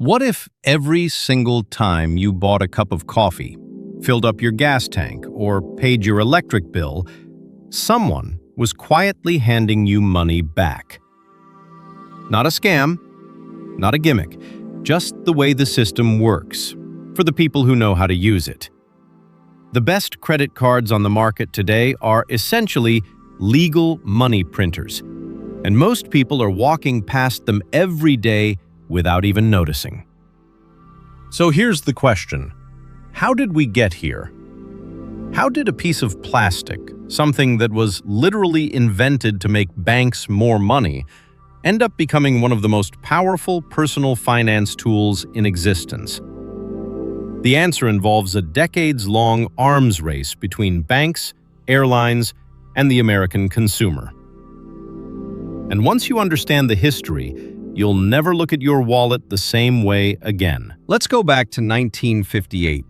What if every single time you bought a cup of coffee, filled up your gas tank, or paid your electric bill, someone was quietly handing you money back? Not a scam, not a gimmick, just the way the system works, for the people who know how to use it. The best credit cards on the market today are essentially legal money printers, and most people are walking past them every day without even noticing. So here's the question. How did we get here? How did a piece of plastic, something that was literally invented to make banks more money, end up becoming one of the most powerful personal finance tools in existence? The answer involves a decades-long arms race between banks, airlines, and the American consumer. And once you understand the history, you'll never look at your wallet the same way again. Let's go back to 1958.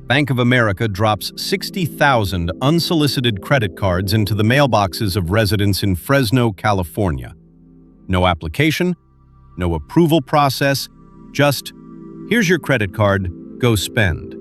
Bank of America drops 60,000 unsolicited credit cards into the mailboxes of residents in Fresno, California. No application, no approval process, just, here's your credit card, go spend.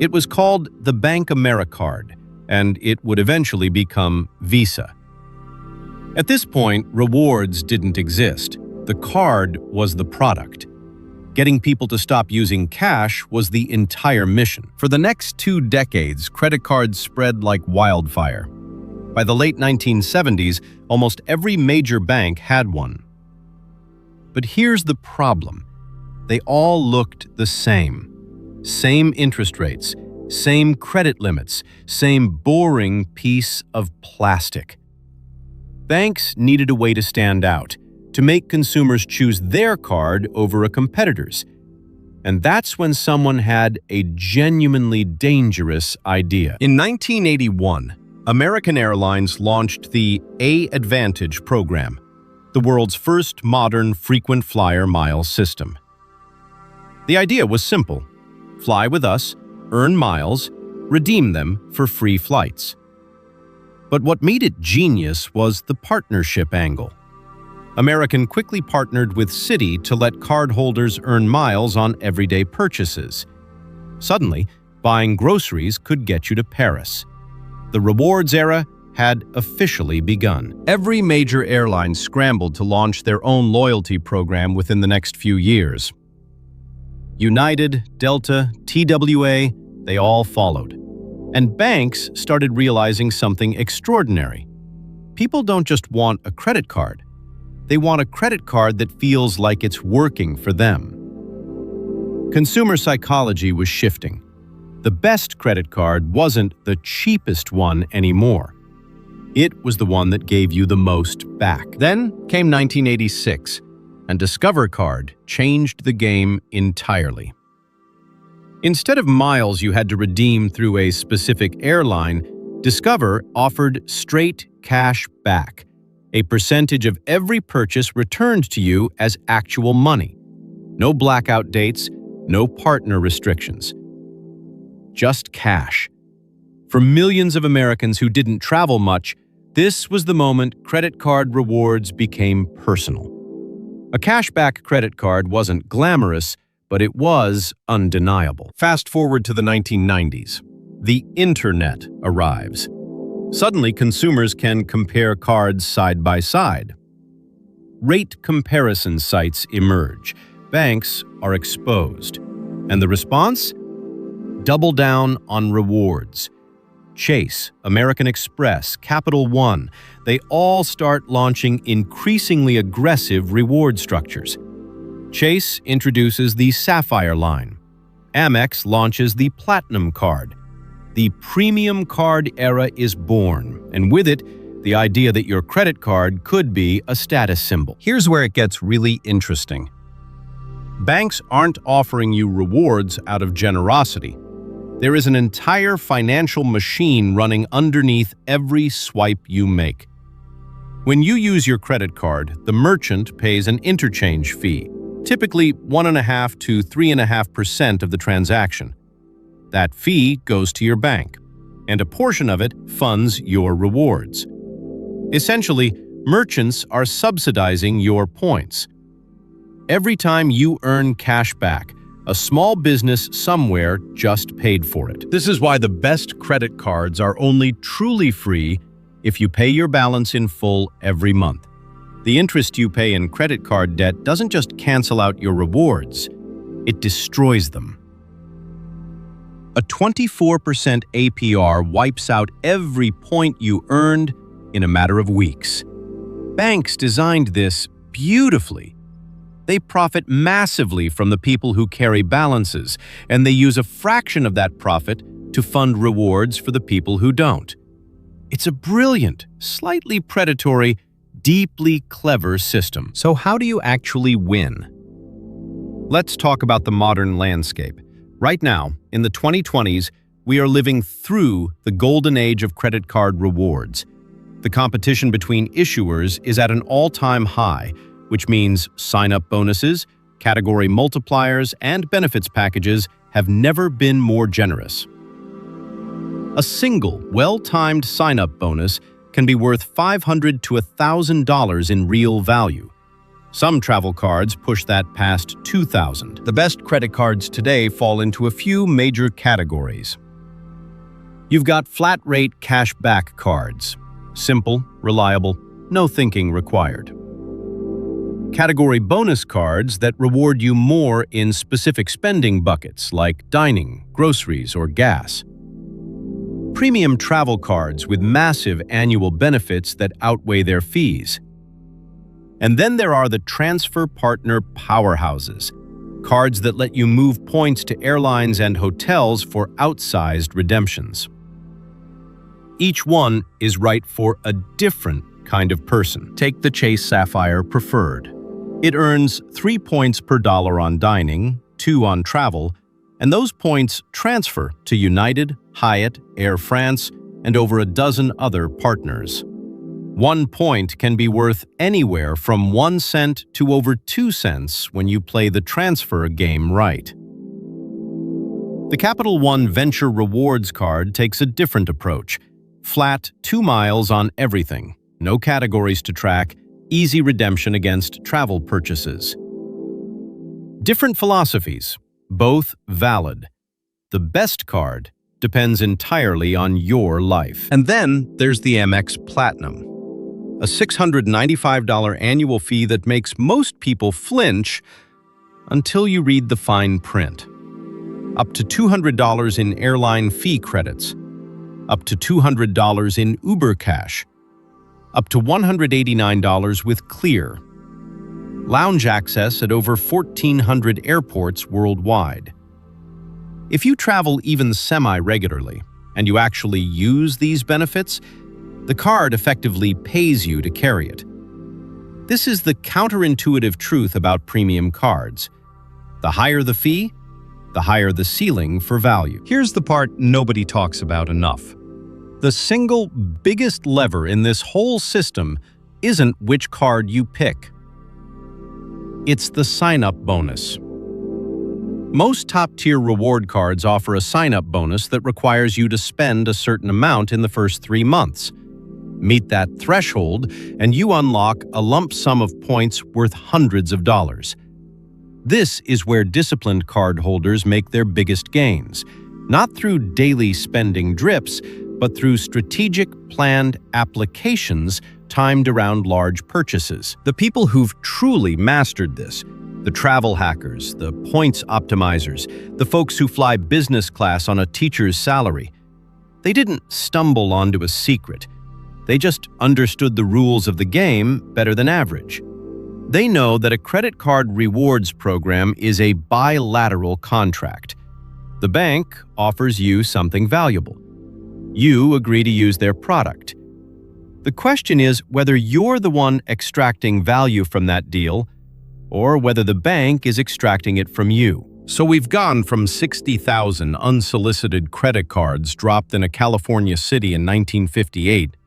It was called the Bank AmeriCard, and it would eventually become Visa. At this point, rewards didn't exist. The card was the product. Getting people to stop using cash was the entire mission. For the next 2 decades, credit cards spread like wildfire. By the late 1970s, almost every major bank had one. But here's the problem. They all looked the same. Same interest rates, same credit limits, same boring piece of plastic. Banks needed a way to stand out, to make consumers choose their card over a competitor's. And that's when someone had a genuinely dangerous idea. In 1981, American Airlines launched the A-Advantage program, the world's first modern frequent flyer miles system. The idea was simple. Fly with us, earn miles, redeem them for free flights. But what made it genius was the partnership angle. American quickly partnered with Citi to let cardholders earn miles on everyday purchases. Suddenly, buying groceries could get you to Paris. The rewards era had officially begun. Every major airline scrambled to launch their own loyalty program within the next few years. United, Delta, TWA, they all followed. And banks started realizing something extraordinary. People don't just want a credit card. They want a credit card that feels like it's working for them. Consumer psychology was shifting. The best credit card wasn't the cheapest one anymore. It was the one that gave you the most back. Then came 1986, and Discover Card changed the game entirely. Instead of miles you had to redeem through a specific airline, Discover offered straight cash back, a percentage of every purchase returned to you as actual money. No blackout dates, no partner restrictions. Just cash. For millions of Americans who didn't travel much, this was the moment credit card rewards became personal. A cashback credit card wasn't glamorous, but it was undeniable. Fast forward to the 1990s. The internet arrives. Suddenly, consumers can compare cards side by side. Rate comparison sites emerge. Banks are exposed. And the response? Double down on rewards. Chase, American Express, Capital One, they all start launching increasingly aggressive reward structures. Chase introduces the Sapphire line. Amex launches the Platinum card. The premium card era is born, and with it, the idea that your credit card could be a status symbol. Here's where it gets really interesting. Banks aren't offering you rewards out of generosity. There is an entire financial machine running underneath every swipe you make. When you use your credit card, the merchant pays an interchange fee, typically 1.5% to 3.5% of the transaction. That fee goes to your bank, and a portion of it funds your rewards. Essentially, merchants are subsidizing your points. Every time you earn cash back, a small business somewhere just paid for it. This is why the best credit cards are only truly free if you pay your balance in full every month. The interest you pay in credit card debt doesn't just cancel out your rewards, it destroys them. A 24% APR wipes out every point you earned in a matter of weeks. Banks designed this beautifully. They profit massively from the people who carry balances, and they use a fraction of that profit to fund rewards for the people who don't. It's a brilliant, slightly predatory, deeply clever system. So how do you actually win? Let's talk about the modern landscape. Right now, in the 2020s, we are living through the golden age of credit card rewards. The competition between issuers is at an all-time high, which means sign-up bonuses, category multipliers, and benefits packages have never been more generous. A single, well-timed sign-up bonus can be worth $500 to $1,000 in real value. Some travel cards push that past $2,000. The best credit cards today fall into a few major categories. You've got flat-rate cashback cards. Simple, reliable, no thinking required. Category bonus cards that reward you more in specific spending buckets like dining, groceries, or gas. Premium travel cards with massive annual benefits that outweigh their fees. And then there are the transfer partner powerhouses, cards that let you move points to airlines and hotels for outsized redemptions. Each one is right for a different kind of person. Take the Chase Sapphire Preferred. It earns 3 points per dollar on dining, 2 on travel, and those points transfer to United, Hyatt, Air France, and over a dozen other partners. 1 point can be worth anywhere from 1 cent to over 2 cents when you play the transfer game right. The Capital One Venture Rewards card takes a different approach. Flat 2 miles on everything, no categories to track, easy redemption against travel purchases. Different philosophies, both valid. The best card depends entirely on your life. And then there's the Amex Platinum, a $695 annual fee that makes most people flinch until you read the fine print. Up to $200 in airline fee credits, up to $200 in Uber Cash, up to $189 with Clear. Lounge access at over 1,400 airports worldwide. If you travel even semi-regularly, and you actually use these benefits, the card effectively pays you to carry it. This is the counterintuitive truth about premium cards. The higher the fee, the higher the ceiling for value. Here's the part nobody talks about enough. The single biggest lever in this whole system isn't which card you pick. It's the sign-up bonus. Most top-tier reward cards offer a sign-up bonus that requires you to spend a certain amount in the first 3 months. Meet that threshold, and you unlock a lump sum of points worth hundreds of dollars. This is where disciplined cardholders make their biggest gains, not through daily spending drips, but through strategic, planned applications timed around large purchases. The people who've truly mastered this, the travel hackers, the points optimizers, the folks who fly business class on a teacher's salary, they didn't stumble onto a secret. They just understood the rules of the game better than average. They know that a credit card rewards program is a bilateral contract. The bank offers you something valuable. You agree to use their product. The question is whether you're the one extracting value from that deal or whether the bank is extracting it from you. So we've gone from 60,000 unsolicited credit cards dropped in a California city in 1958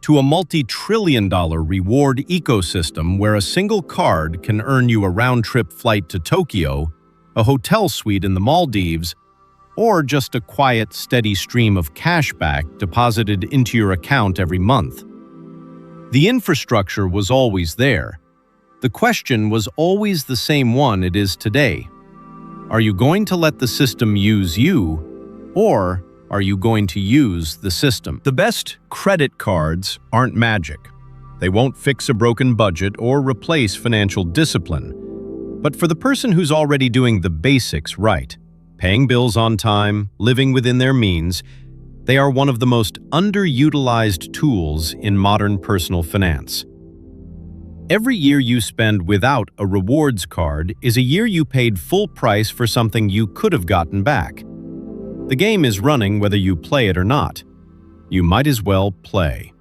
to a multi-trillion-dollar reward ecosystem where a single card can earn you a round-trip flight to Tokyo, a hotel suite in the Maldives, or just a quiet, steady stream of cashback deposited into your account every month. The infrastructure was always there. The question was always the same one it is today. Are you going to let the system use you, or are you going to use the system? The best credit cards aren't magic. They won't fix a broken budget or replace financial discipline. But for the person who's already doing the basics right, paying bills on time, living within their means, they are one of the most underutilized tools in modern personal finance. Every year you spend without a rewards card is a year you paid full price for something you could have gotten back. The game is running whether you play it or not. You might as well play.